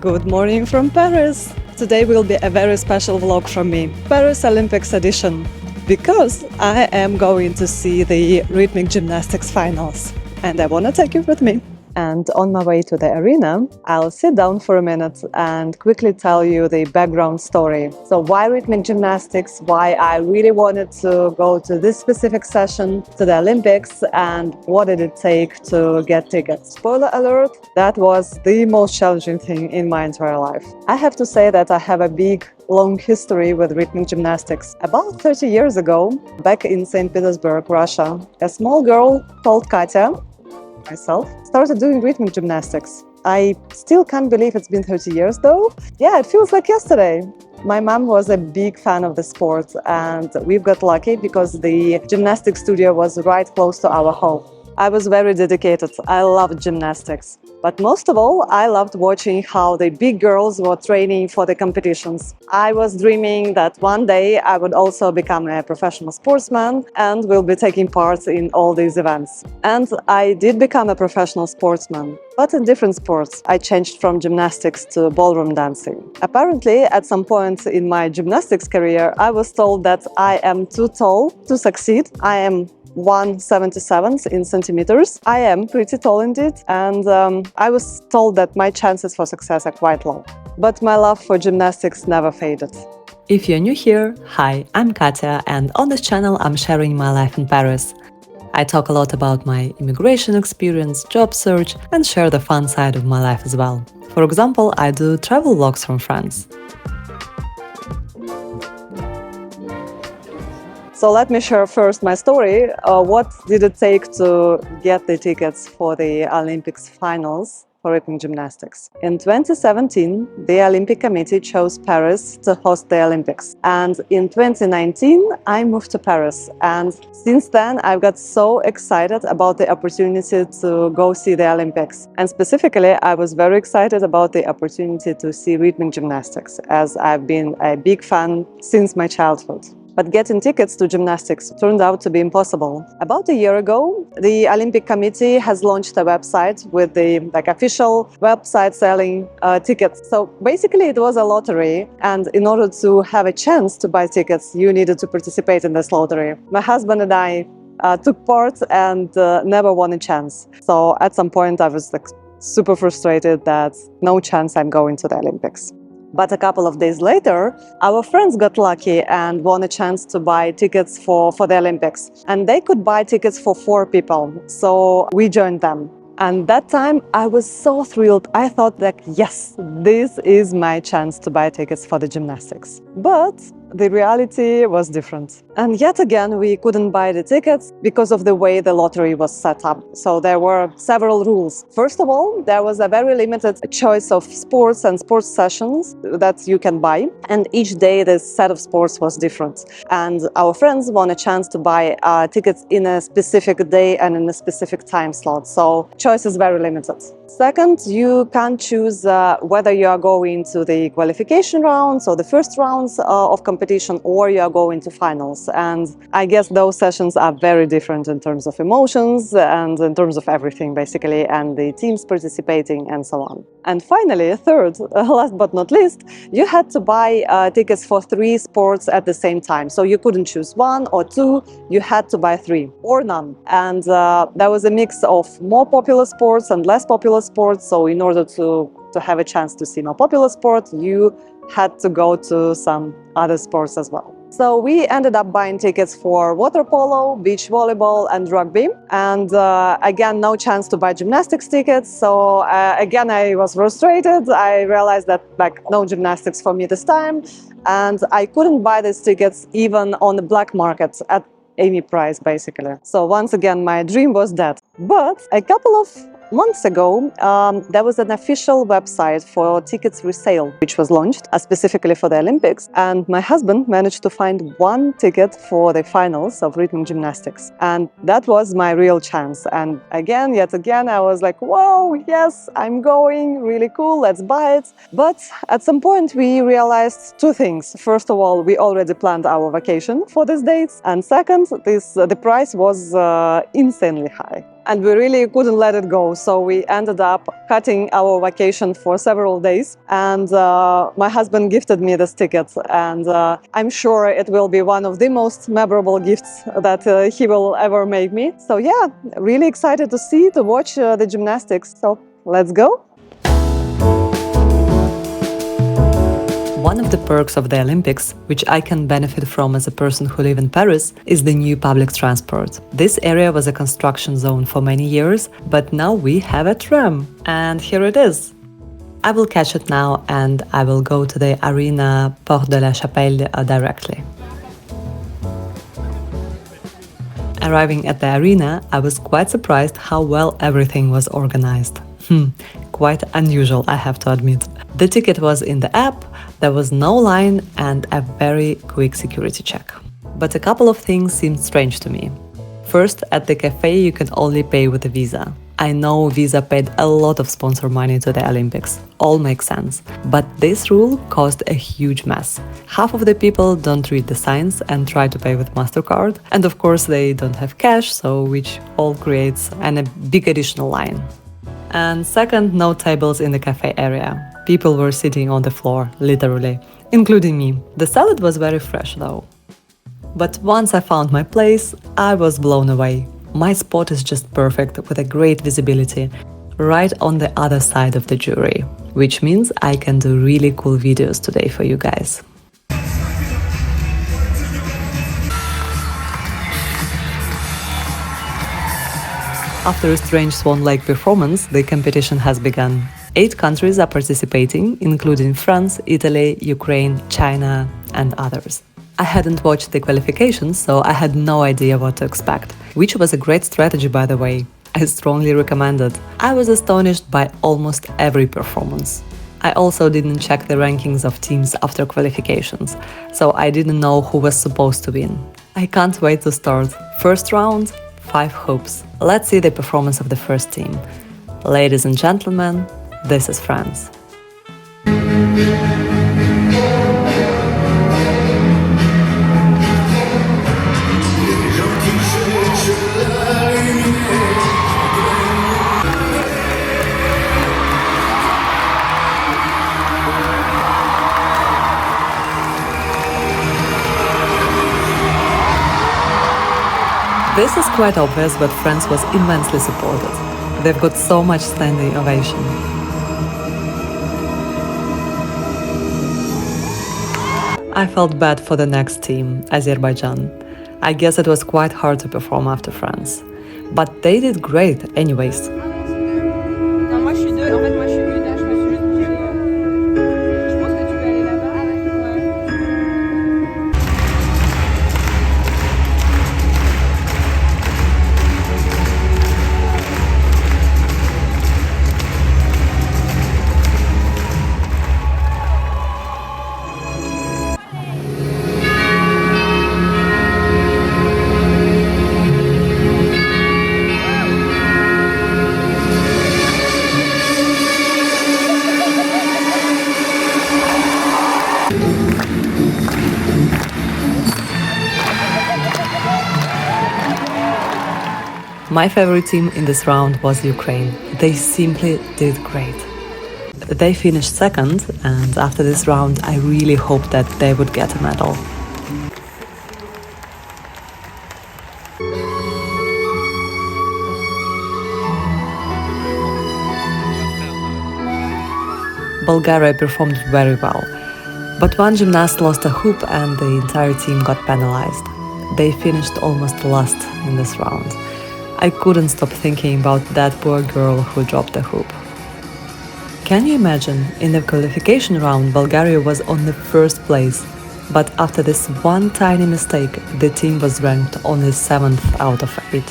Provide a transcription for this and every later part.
Good morning from Paris! Today will be a very special vlog from me, Paris Olympics edition, because I am going to see the rhythmic gymnastics finals and I want to take you with me. And on my way to the arena, I'll sit down for a minute and quickly tell you the background story. So why rhythmic gymnastics, why I really wanted to go to this specific session to the Olympics, and what did it take to get tickets. Spoiler alert, that was the most challenging thing in my entire life. I have to say that I have a big long history with rhythmic gymnastics. About 30 years ago, back in St. Petersburg, Russia, a small girl called Katya, myself, started doing rhythmic gymnastics. I still can't believe it's been 30 years though. Yeah, it feels like yesterday. My mom was a big fan of the sport and we've got lucky because the gymnastics studio was right close to our home. I was very dedicated. I loved gymnastics. But most of all, I loved watching how the big girls were training for the competitions. I was dreaming that one day I would also become a professional sportsman and will be taking part in all these events. And I did become a professional sportsman, but in different sports. I changed from gymnastics to ballroom dancing. Apparently, at some point in my gymnastics career, I was told that I am too tall to succeed. I am 177 in centimeters. I am pretty tall indeed, and I was told that my chances for success are quite low. But my love for gymnastics never faded. If you're new here, hi, I'm Katya, and on this channel I'm sharing my life in Paris. I talk a lot about my immigration experience, job search, and share the fun side of my life as well. For example, I do travel vlogs from France. So let me share first my story. What did it take to get the tickets for the Olympics finals for rhythmic gymnastics? In 2017, the Olympic Committee chose Paris to host the Olympics. And in 2019, I moved to Paris. And since then, I've got so excited about the opportunity to go see the Olympics. And specifically, I was very excited about the opportunity to see rhythmic gymnastics, as I've been a big fan since my childhood. But getting tickets to gymnastics turned out to be impossible. About a year ago, the Olympic Committee has launched a website with the official website selling tickets. So basically it was a lottery, and in order to have a chance to buy tickets, you needed to participate in this lottery. My husband and I took part and never won a chance. So at some point I was super frustrated that no chance I'm going to the Olympics. But a couple of days later, our friends got lucky and won a chance to buy tickets for the Olympics. And they could buy tickets for 4 people. So we joined them. And that time I was so thrilled. I thought that, yes, this is my chance to buy tickets for the gymnastics. But the reality was different. And yet again, we couldn't buy the tickets because of the way the lottery was set up. So there were several rules. First of all, there was a very limited choice of sports and sports sessions that you can buy. And each day, the set of sports was different. And our friends won a chance to buy tickets in a specific day and in a specific time slot. So choice is very limited. Second, you can't choose whether you are going to the qualification rounds or the first rounds of competition, or you are going to finals. And I guess those sessions are very different in terms of emotions and in terms of everything, basically, and the teams participating and so on. And finally, third, last but not least, you had to buy tickets for 3 sports at the same time. So you couldn't choose 1 or 2, you had to buy 3 or none. And there was a mix of more popular sports and less popular sports. So in order to have a chance to see more popular sport, you had to go to some other sports as well. So we ended up buying tickets for water polo, beach volleyball and rugby. And again, no chance to buy gymnastics tickets. So again, I was frustrated. I realized that no gymnastics for me this time. And I couldn't buy these tickets even on the black market at any price, basically. So once again, my dream was dead. But a couple of months ago, there was an official website for tickets resale, which was launched specifically for the Olympics. And my husband managed to find 1 ticket for the finals of rhythmic gymnastics. And that was my real chance. And again, yet again, I was like, whoa, yes, I'm going, really cool, let's buy it. But at some point, we realized 2 things. First of all, we already planned our vacation for these dates. And second, the price was insanely high. and we really couldn't let it go. So we ended up cutting our vacation for several days, and my husband gifted me this ticket, and I'm sure it will be one of the most memorable gifts that he will ever make me. So yeah, really excited to watch the gymnastics. So let's go. One of the perks of the Olympics, which I can benefit from as a person who lives in Paris, is the new public transport. This area was a construction zone for many years, but now we have a tram, and here it is. I will catch it now and I will go to the arena Porte de la Chapelle directly. Arriving at the arena, I was quite surprised how well everything was organized. Quite unusual, I have to admit. The ticket was in the app, there was no line and a very quick security check. But a couple of things seemed strange to me. First, at the cafe you can only pay with a Visa. I know Visa paid a lot of sponsor money to the Olympics, all makes sense. But this rule caused a huge mess. Half of the people don't read the signs and try to pay with MasterCard, and of course they don't have cash, so which all creates a big additional line. And second, no tables in the cafe area. People were sitting on the floor, literally, including me. The salad was very fresh though. But once I found my place, I was blown away. My spot is just perfect with a great visibility, right on the other side of the jury, which means I can do really cool videos today for you guys. After a strange swan lake performance, the competition has begun. 8 countries are participating, including France, Italy, Ukraine, China, and others. I hadn't watched the qualifications, so I had no idea what to expect, which was a great strategy, by the way. I strongly recommend it. I was astonished by almost every performance. I also didn't check the rankings of teams after qualifications, so I didn't know who was supposed to win. I can't wait to start. First round, 5 hoops. Let's see the performance of the first team. Ladies and gentlemen, this is France. This is quite obvious, but France was immensely supported. They've got so much standing ovation. I felt bad for the next team, Azerbaijan. I guess it was quite hard to perform after France. But they did great anyways. My favorite team in this round was Ukraine. They simply did great. They finished second, and after this round I really hoped that they would get a medal. Bulgaria performed very well, but one gymnast lost a hoop and the entire team got penalized. They finished almost last in this round. I couldn't stop thinking about that poor girl who dropped the hoop. Can you imagine, in the qualification round Bulgaria was on the first place, but after this one tiny mistake the team was ranked only 7th out of 8.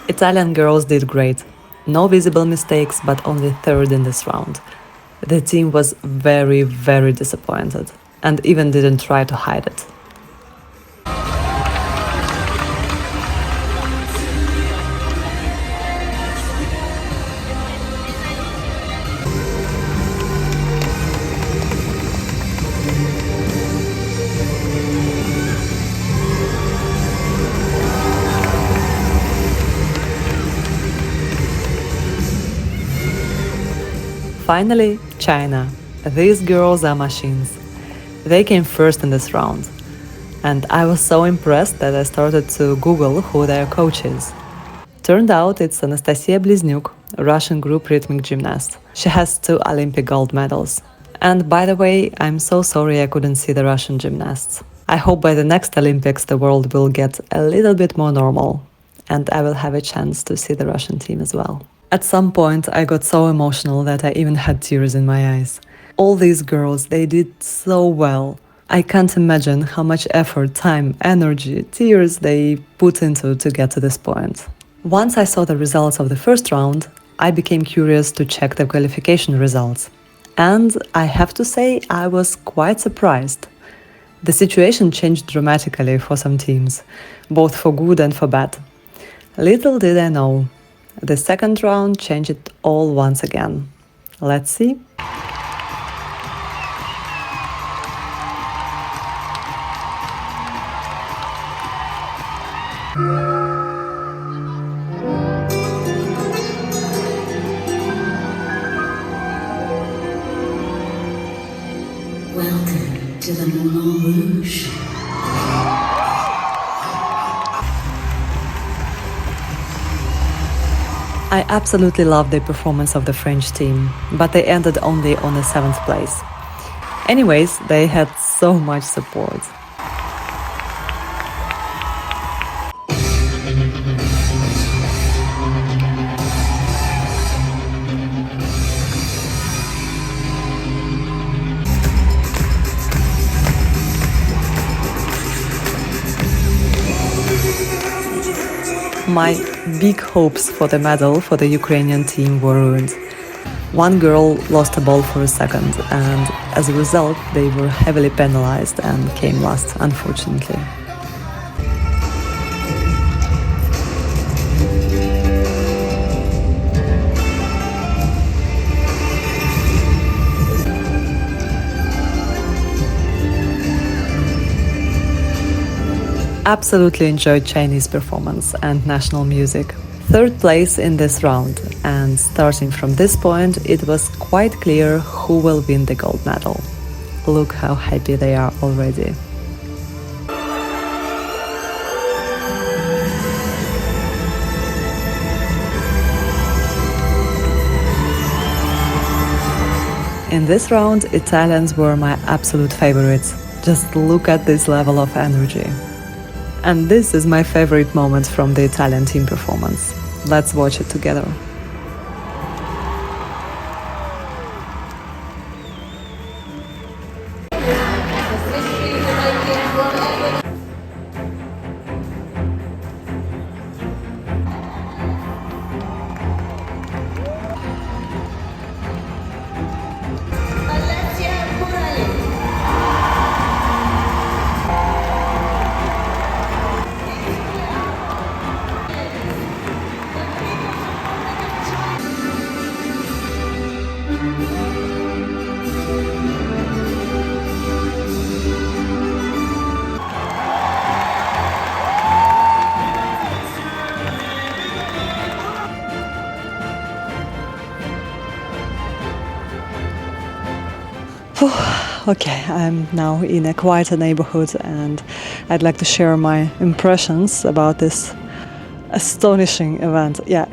Italian girls did great. No visible mistakes, but only third in this round. The team was very, very disappointed and even didn't try to hide it. Finally, China. These girls are machines. They came first in this round. And I was so impressed that I started to Google who their coach is. Turned out it's Anastasia Bliznyuk, a Russian group rhythmic gymnast. She has 2 Olympic gold medals. And by the way, I'm so sorry I couldn't see the Russian gymnasts. I hope by the next Olympics the world will get a little bit more normal and I will have a chance to see the Russian team as well. At some point, I got so emotional that I even had tears in my eyes. All these girls, they did so well. I can't imagine how much effort, time, energy, tears they put into to get to this point. Once I saw the results of the first round, I became curious to check the qualification results. And I have to say, I was quite surprised. The situation changed dramatically for some teams, both for good and for bad. Little did I know, the second round changed it all once again. Let's see. Welcome to the Moulin Rouge. I absolutely loved the performance of the French team, but they ended only on the 7th place. Anyways, they had so much support. My big hopes for the medal for the Ukrainian team were ruined. One girl lost a ball for a second, and as a result, they were heavily penalized and came last, unfortunately. Absolutely enjoyed Chinese performance and national music. Third place in this round, and starting from this point, it was quite clear who will win the gold medal. Look how happy they are already. In this round, Italians were my absolute favorites. Just look at this level of energy. And this is my favorite moment from the Italian team performance. Let's watch it together. Okay, I'm now in a quieter neighborhood and I'd like to share my impressions about this astonishing event. Yeah,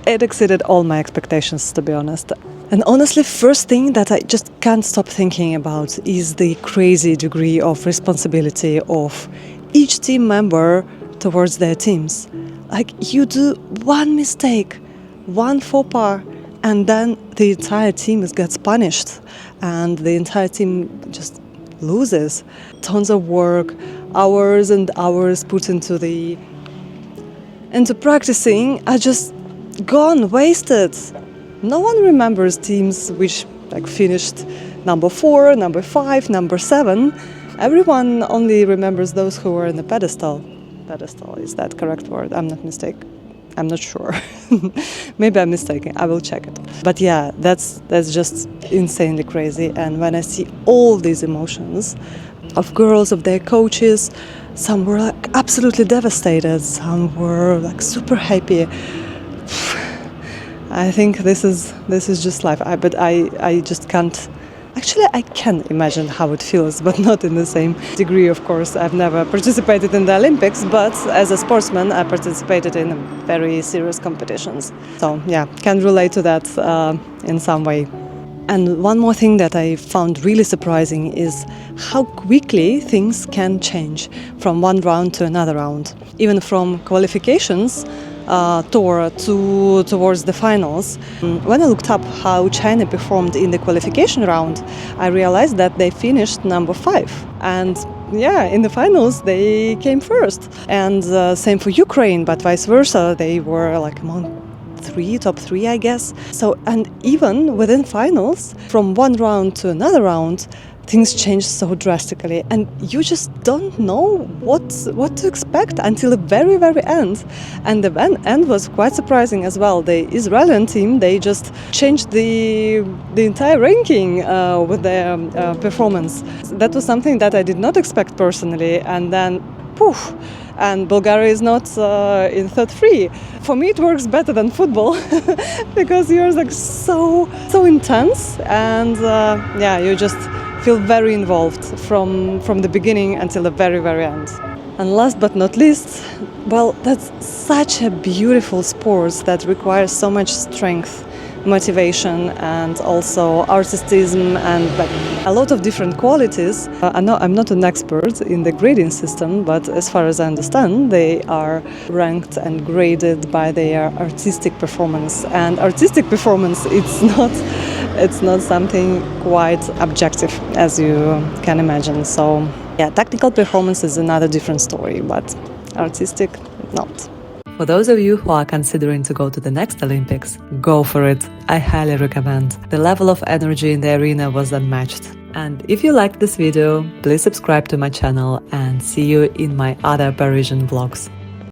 it exceeded all my expectations, to be honest. And honestly, first thing that I just can't stop thinking about is the crazy degree of responsibility of each team member towards their teams. Like, you do one mistake, one faux pas, and then the entire team gets punished and the entire team just loses. Tons of work, hours and hours put into practicing are just gone, wasted. No one remembers teams which finished number 4, number 5, number 7. Everyone only remembers those who were in the pedestal. Pedestal, is that correct word? I'm not mistaken. I'm not sure. Maybe I'm mistaken. I will check it. But yeah, that's just insanely crazy. And when I see all these emotions of girls, of their coaches, some were absolutely devastated, some were super happy. I think this is just life. But I just can't. Actually, I can imagine how it feels, but not in the same degree, of course. I've never participated in the Olympics, but as a sportsman, I participated in very serious competitions. So, yeah, can relate to that in some way. And one more thing that I found really surprising is how quickly things can change from one round to another round. Even from qualifications towards the finals. When I looked up how China performed in the qualification round, I realized that they finished number 5. And yeah, in the finals they came first. And same for Ukraine, but vice versa. They were among top 3, I guess. So, and even within finals, from one round to another round, things change so drastically, and you just don't know what to expect until the very, very end. And the end was quite surprising as well. The Israeli team, they just changed the entire ranking with their performance. That was something that I did not expect personally, and then poof, and Bulgaria is not in third 3. For me, it works better than football because you're so intense, and yeah, you just feel very involved from the beginning until the very, very end. And last but not least, well, that's such a beautiful sport that requires so much strength, motivation, and also artistism and a lot of different qualities. I'm not an expert in the grading system, but as far as I understand, they are ranked and graded by their artistic performance. And artistic performance, it's not something quite objective, as you can imagine. So yeah, technical performance is another different story, but artistic, not. For those of you who are considering to go to the next Olympics, go for it. I highly recommend. The level of energy in the arena was unmatched. And if you liked this video, please subscribe to my channel and see you in my other Parisian vlogs.